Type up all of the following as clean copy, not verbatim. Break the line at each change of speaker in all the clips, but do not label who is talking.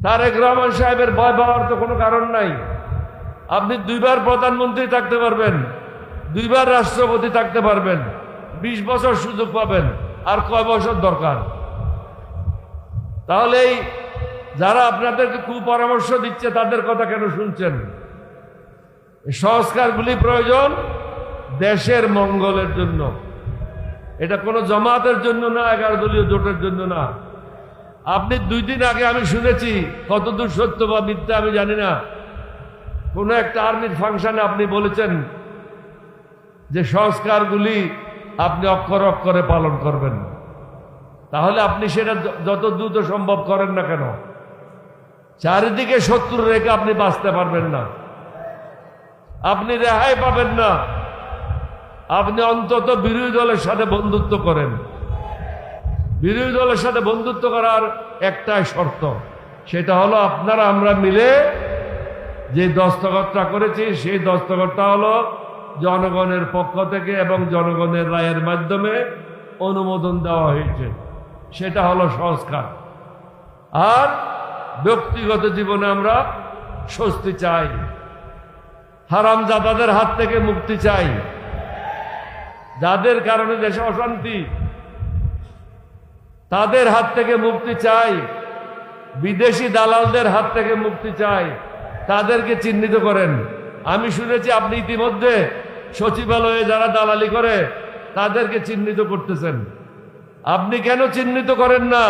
তারেক রহমান সাহেবের ভয় পাওয়ার তো কোনো কারণ নাই। আপনি দুইবার প্রধানমন্ত্রী থাকতে পারবেন, দুইবার রাষ্ট্রপতি থাকতে পারবেন, 20 বছর সুযোগ পাবেন, আর কয় বছর দরকার? তাহলে যারা আপনাদেরকে কুপরামর্শ দিচ্ছে তাদের কথা কেন শুনছেন? সংস্কারগুলি প্রয়োজন দেশের মঙ্গলের জন্য, এটা কোনো জামাতের জন্য না, 11 দলীয় জোটের জন্য না। আপনি 2 দিন আগে আমি শুনেছি, কতদূর সত্য বা মিথ্যা আমি জানি না, কোন একটা আর্মির ফাংশনে আপনি বলেছেন যে সংস্কারগুলি আপনি অক্ষরে অক্ষরে পালন করবেন। তাহলে আপনি সেটা যত দ্রুত সম্ভব করেন না কেন? চারিদিকে শত্রু রেখে আপনি বাঁচতে পারবেন না, আপনি রেহাই পাবেন না। আপনি অন্তত বিরোধী দলের সাথে বন্ধুত্ব করেন। বিরোধী দলের সাথে বন্ধুত্ব করার একটাই শর্ত, সেটা হলো আপনারা আমরা মিলে যে দস্তখতটা করেছি, সেই দস্তখতটা হলো জনগণের পক্ষ থেকে এবং জনগণের রায়ের মাধ্যমে অনুমোদন দেওয়া হয়েছে, সেটা হলো সংস্কার। আর ব্যক্তিগত জীবনে আমরা স্বস্তি চাই, হারামজাদাদের হাত থেকে মুক্তি চাই, যাদের কারণে দেশে অশান্তি তাদের হাত থেকে মুক্তি চাই, বিদেশি দালালদের হাত থেকে মুক্তি চাই, তাদেরকে চিহ্নিত করেন। আমি শুনেছি আপনি ইতিমধ্যে সচিবালয়ে যারা দালালি করে তাদেরকে চিহ্নিত করতেছেন। আপনি কেন চিহ্নিত করেন না?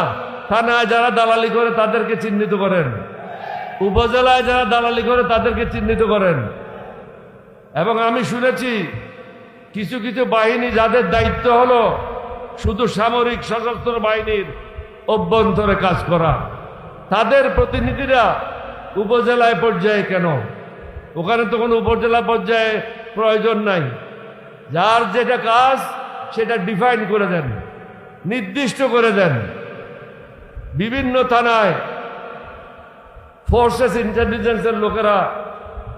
থানায় যারা দালালি করে তাদেরকে চিহ্নিত করেন, উপজেলায় যারা দালালি করে তাদেরকে চিহ্নিত করেন। এবং আমি শুনেছি কিছু কিছু বাহিনী যাদের দায়িত্ব হলো শুধু সামরিক সশস্ত্র বাহিনীর অভ্যন্তরে কাজ করা, তাদের প্রতিনিধিরা উপজেলায় পর্যায়ে কেন? ওখানে তো কোনো উপজেলা পর্যায়ে প্রয়োজন নাই। যার যেটা কাজ সেটা ডিফাইন করে দেন, নির্দিষ্ট করে দেন। বিভিন্ন থানায় ফোর্সেস ইন্টেলিজেন্সের লোকেরা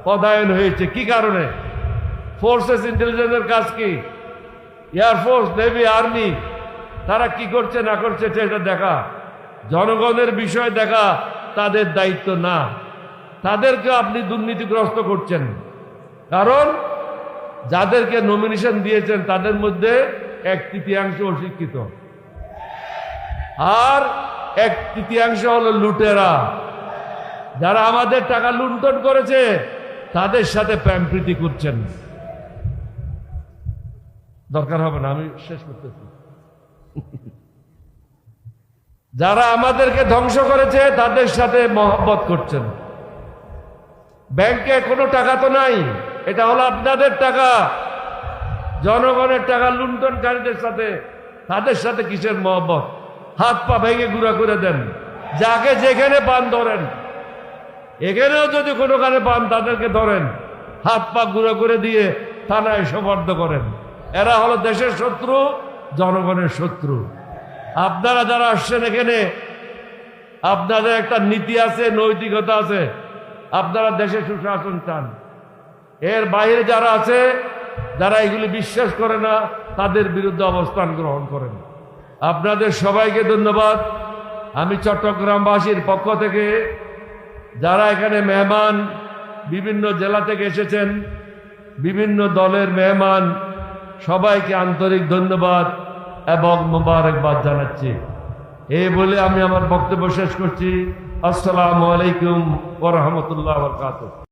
পদায়ন হয়েছে। কি কারণে? ফোর্সেস ইন্টেলিজেন্সের কাজ কি? এয়ারফোর্স, নেভি, আর্মি, তারা কি করছে না করছে সেটা দেখা, জনগণের বিষয় দেখা তাদের দায়িত্ব না। তাদেরকে আপনি দুর্নীতিগ্রস্ত করছেন, কারণ যাদেরকে নমিনেশন দিয়েছেন তাদের মধ্যে 1/3 অশিক্ষিত, আর 1/3 হলো লুটেরা, যারা আমাদের টাকা লুণ্ঠন করেছে তাদের সাথে প্রেমপ্রীতি করছেন। দরকার হবে না, আমি শেষ করতেছি। যারা আমাদেরকে ধ্বংস করেছে তাদের সাথে মহব্বত করছেন। ব্যাংকে কোনো টাকা তো নাই, এটা হলো আপনাদের টাকা, জনগণের টাকা লুণ্ঠনকারীদের সাথে, তাদের সাথে কিসের মহব্বত? হাত পা ভেঙে গুঁড়া করে দেন, যাকে যেখানে পান ধরেন। এখানেও যদি কোনোখানে পান তাদেরকে ধরেন, হাত পা গুঁড়া করে দিয়ে থানায় সোপর্দ করেন। এরা হলো দেশের শত্রু, জনগণের শত্রু। আপনারা যারা আসছেন এখানে, আপনাদের একটা নীতি আছে, নৈতিকতা আছে, আপনারা দেশে সুশাসন চান। এর বাইরে যারা আছে, যারা এগুলি বিশ্বাস করে না, তাদের বিরুদ্ধে অবস্থান গ্রহণ করেন। আপনাদের সবাইকে ধন্যবাদ। আমি চট্টগ্রামবাসীর পক্ষ থেকে যারা এখানে মেহমান, বিভিন্ন জেলা থেকে এসেছেন, বিভিন্ন দলের মেহমান, সবাইকে আন্তরিক ধন্যবাদ এবং মোবারকবাদ জানাচ্ছি। এই বলে আমি আমার বক্তব্য শেষ করছি। আসসালামু আলাইকুম ওয়া রাহমাতুল্লাহি ওয়া বারাকাতুহু।